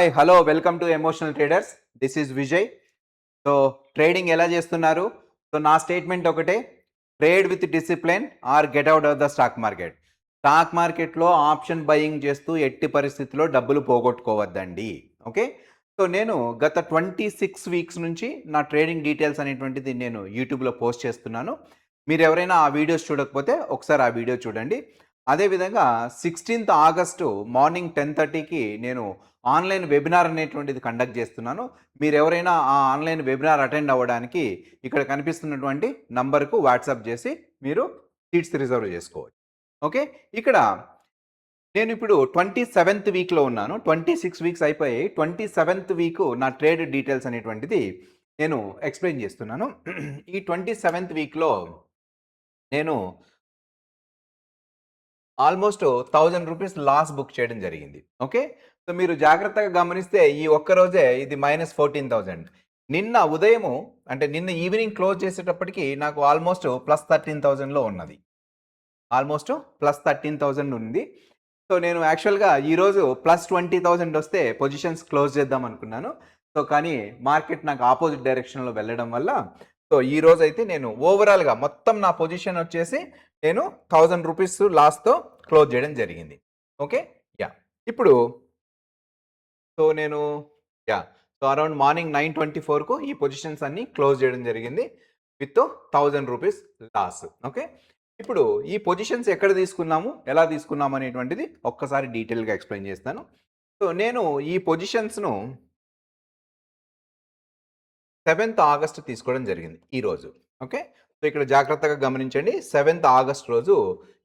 Hi hello welcome to emotional traders. This is Vijay. So trading ఎలా చేస్తున్నారు? So నా statement ఒకటే, trade with discipline or get out of the stock market. Stock మార్కెట్లో option buying చేస్తూ ఎట్టి పరిస్థితిలో డబ్బులు పోగొట్టుకోవద్దండి. ఓకే, సో నేను గత 26 వీక్స్ నుంచి నా ట్రేడింగ్ డీటెయిల్స్ అనేటువంటిది నేను యూట్యూబ్లో పోస్ట్ చేస్తున్నాను. మీరు ఎవరైనా ఆ వీడియోస్ చూడకపోతే ఒకసారి ఆ వీడియో చూడండి. అదేవిధంగా 16th ఆగస్టు మార్నింగ్ 10:30కి నేను ఆన్లైన్ వెబినార్ అనేటువంటిది కండక్ట్ చేస్తున్నాను. మీరు ఎవరైనా ఆ ఆన్లైన్ వెబినార్ అటెండ్ అవ్వడానికి ఇక్కడ కనిపిస్తున్నటువంటి నంబర్కు వాట్సాప్ చేసి మీరు సీట్స్ రిజర్వ్ చేసుకోవచ్చు. ఓకే, ఇక్కడ నేను ఇప్పుడు 27th వీక్లో ఉన్నాను. 26 వీక్స్ అయిపోయాయి. 27th వీక్ నా ట్రేడ్ డీటెయిల్స్ అనేటువంటిది నేను ఎక్స్ప్లెయిన్ చేస్తున్నాను. ఈ 27th వీక్లో నేను ఆల్మోస్ట్ 1000 రూపీస్ లాస్ బుక్ చేయడం జరిగింది. ఓకే, సో మీరు జాగ్రత్తగా గమనిస్తే ఈ ఒక్క రోజే ఇది -14,000. నిన్న ఉదయము అంటే నిన్న ఈవినింగ్ క్లోజ్ చేసేటప్పటికి నాకు ఆల్మోస్ట్ +13,000లో ఉన్నది. ఆల్మోస్ట్ +13,000 ఉంది. సో నేను యాక్చువల్గా ఈరోజు +20,000 వస్తే పొజిషన్స్ క్లోజ్ చేద్దాం అనుకున్నాను. సో కానీ మార్కెట్ నాకు ఆపోజిట్ డైరెక్షన్లో వెళ్ళడం వల్ల సో ఈ రోజు అయితే నేను ఓవరాల్గా మొత్తం నా పొజిషన్ వచ్చేసి నేను 1000 రూపీస్ లాస్తో క్లోజ్ చేయడం జరిగింది. ఓకే, యా ఇప్పుడు సో నేను సో అరౌండ్ మార్నింగ్ 9:24కు ఈ పొజిషన్స్ అన్ని క్లోజ్ చేయడం జరిగింది విత్ 1000 రూపీస్ లాస్. ఓకే, ఇప్పుడు ఈ పొజిషన్స్ ఎక్కడ తీసుకున్నాము, ఎలా తీసుకున్నాము అనేటువంటిది ఒక్కసారి డీటెయిల్గా ఎక్స్ప్లెయిన్ చేస్తాను. సో నేను ఈ పొజిషన్స్ను 7th ఆగస్ట్ తీసుకోవడం జరిగింది ఈరోజు. ఓకే, సో ఇక్కడ జాగ్రత్తగా గమనించండి, 7th ఆగస్ట్ రోజు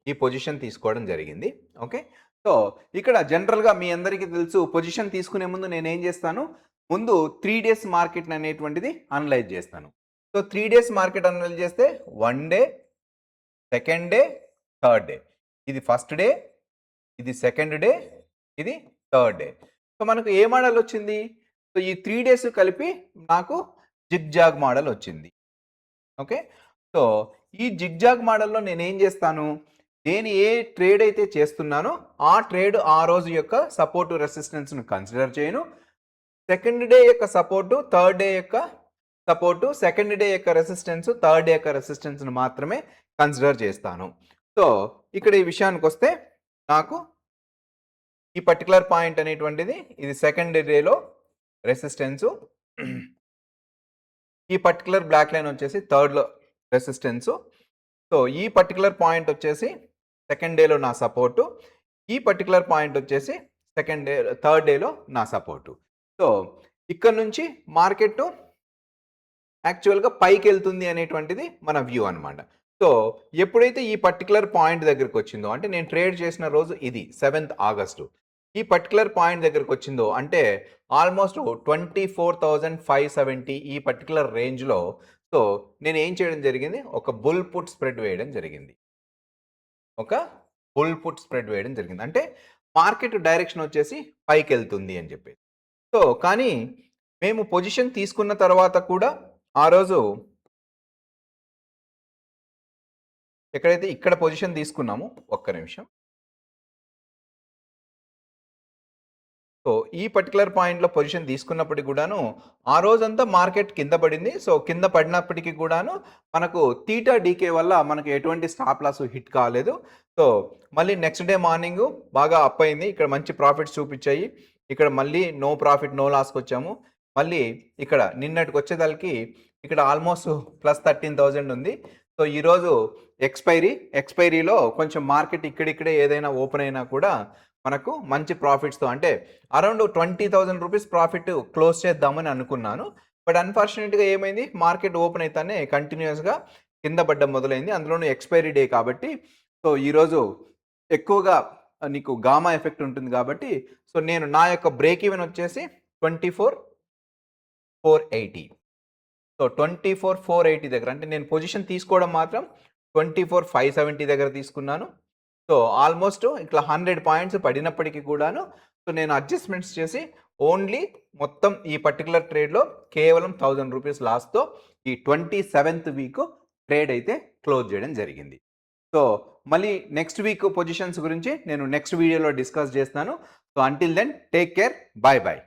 ఈ పొజిషన్ తీసుకోవడం జరిగింది. ఓకే, సో ఇక్కడ జనరల్గా మీ అందరికీ తెలుసు, పొజిషన్ తీసుకునే ముందు నేను ఏం చేస్తాను, ముందు 3 డేస్ మార్కెట్ అనేటువంటిది అనలైజ్ చేస్తాను. సో 3 డేస్ మార్కెట్ అనలైజ్ చేస్తే 1 day, second day, third day. ఇది ఫస్ట్ డే, ఇది సెకండ్ డే, ఇది థర్డ్ డే. సో మనకు ఏ మోడల్ వచ్చింది? సో ఈ 3 డేస్ కలిపి నాకు జిగ్జాగ్ మోడల్ వచ్చింది. ఓకే, సో ఈ జిగ్జాగ్ మోడల్లో నేను ఏం చేస్తాను, నేను ఏ ట్రేడ్ అయితే చేస్తున్నానో ఆ ట్రేడ్ ఆ రోజు యొక్క సపోర్ట్ రెసిస్టెన్స్ను కన్సిడర్ చేయను. సెకండ్ డే యొక్క సపోర్టు, థర్డ్ డే యొక్క సపోర్టు, సెకండ్ డే యొక్క రెసిస్టెన్స్, థర్డ్ డే యొక్క రెసిస్టెన్స్ను మాత్రమే కన్సిడర్ చేస్తాను. సో ఇక్కడ ఈ విషయానికి వస్తే నాకు ఈ పర్టికులర్ పాయింట్ అనేటువంటిది ఇది సెకండ్ డేలో రెసిస్టెన్సు, ఈ పర్టికులర్ బ్లాక్ లైన్ వచ్చేసి థర్డ్లో రెసిస్టెన్సు. సో ఈ పర్టికులర్ పాయింట్ వచ్చేసి సెకండ్ డేలో నా సపోర్టు, ఈ పర్టికులర్ పాయింట్ వచ్చేసి థర్డ్ డేలో నా సపోర్టు. సో ఇక్కడ నుంచి మార్కెట్ యాక్చువల్గా పైకి వెళ్తుంది అనేటువంటిది మన వ్యూ అనమాట. సో ఎప్పుడైతే ఈ పర్టికులర్ పాయింట్ దగ్గరికి వచ్చిందో, అంటే నేను ట్రేడ్ చేసిన రోజు ఇది 7th ఆగస్టు, ఈ పర్టికులర్ పాయింట్ దగ్గరకు వచ్చిందో అంటే ఆల్మోస్ట్ 24,570 ఈ పర్టికులర్ రేంజ్లో సో నేను ఏం చేయడం జరిగింది, ఒక బుల్ పుట్ స్ప్రెడ్ వేయడం జరిగింది. అంటే మార్కెట్ డైరెక్షన్ వచ్చేసి పైకి వెళ్తుంది అని చెప్పి. సో కానీ మేము పొజిషన్ తీసుకున్న తర్వాత కూడా ఆ రోజు ఎక్కడైతే ఇక్కడ పొజిషన్ తీసుకున్నామో, ఒక్క నిమిషం, సో ఈ పర్టికులర్ పాయింట్లో పొజిషన్ తీసుకున్నప్పటికి కూడాను ఆ రోజంతా మార్కెట్ కింద పడింది. సో కింద పడినప్పటికీ కూడాను మనకు థీటా డీకే వల్ల మనకు ఎటువంటి స్టాప్ లాస్ హిట్ కాలేదు. సో మళ్ళీ నెక్స్ట్ డే మార్నింగ్ బాగా అప్ అయింది, ఇక్కడ మంచి ప్రాఫిట్స్ చూపించాయి. ఇక్కడ మళ్ళీ నో ప్రాఫిట్ నో లాస్కి వచ్చాము. మళ్ళీ ఇక్కడ నిన్నటికి వచ్చేదానికి ఇక్కడ ఆల్మోస్ట్ +13,000 ఉంది. సో ఈరోజు ఎక్స్పైరీలో కొంచెం మార్కెట్ ఇక్కడిక్కడే ఏదైనా ఓపెన్ అయినా కూడా మనకు మంచి ప్రాఫిట్స్తో అంటే అరౌండ్ 20,000 రూపీస్ ప్రాఫిట్ క్లోజ్ చేద్దామని అనుకున్నాను. బట్ అన్ఫార్చునేట్గా ఏమైంది, మార్కెట్ ఓపెన్ అయితేనే కంటిన్యూస్గా కింద పడ్డం మొదలైంది, అందులోనూ ఎక్స్పైరీ డే కాబట్టి. సో ఈరోజు ఎక్కువగా నీకు గామా ఎఫెక్ట్ ఉంటుంది కాబట్టి సో నేను నా యొక్క బ్రేక్ ఈవెన్ వచ్చేసి 24,480. సో 24,480 దగ్గర, అంటే నేను పొజిషన్ తీసుకోవడం మాత్రం 24,570 దగ్గర తీసుకున్నాను. సో ఆల్మోస్ట్ ఇట్లా 100 పాయింట్స్ పడినప్పటికీ కూడాను సో నేను అడ్జస్ట్మెంట్స్ చేసి ఓన్లీ మొత్తం ఈ పర్టికులర్ ట్రేడ్లో కేవలం 1000 రూపీస్ లాస్తో ఈ 27th వీక్ ట్రేడ్ అయితే క్లోజ్ చేయడం జరిగింది. సో మళ్ళీ నెక్స్ట్ వీక్ పొజిషన్స్ గురించి నేను నెక్స్ట్ వీడియోలో డిస్కస్ చేస్తాను. So until then take care, bye bye.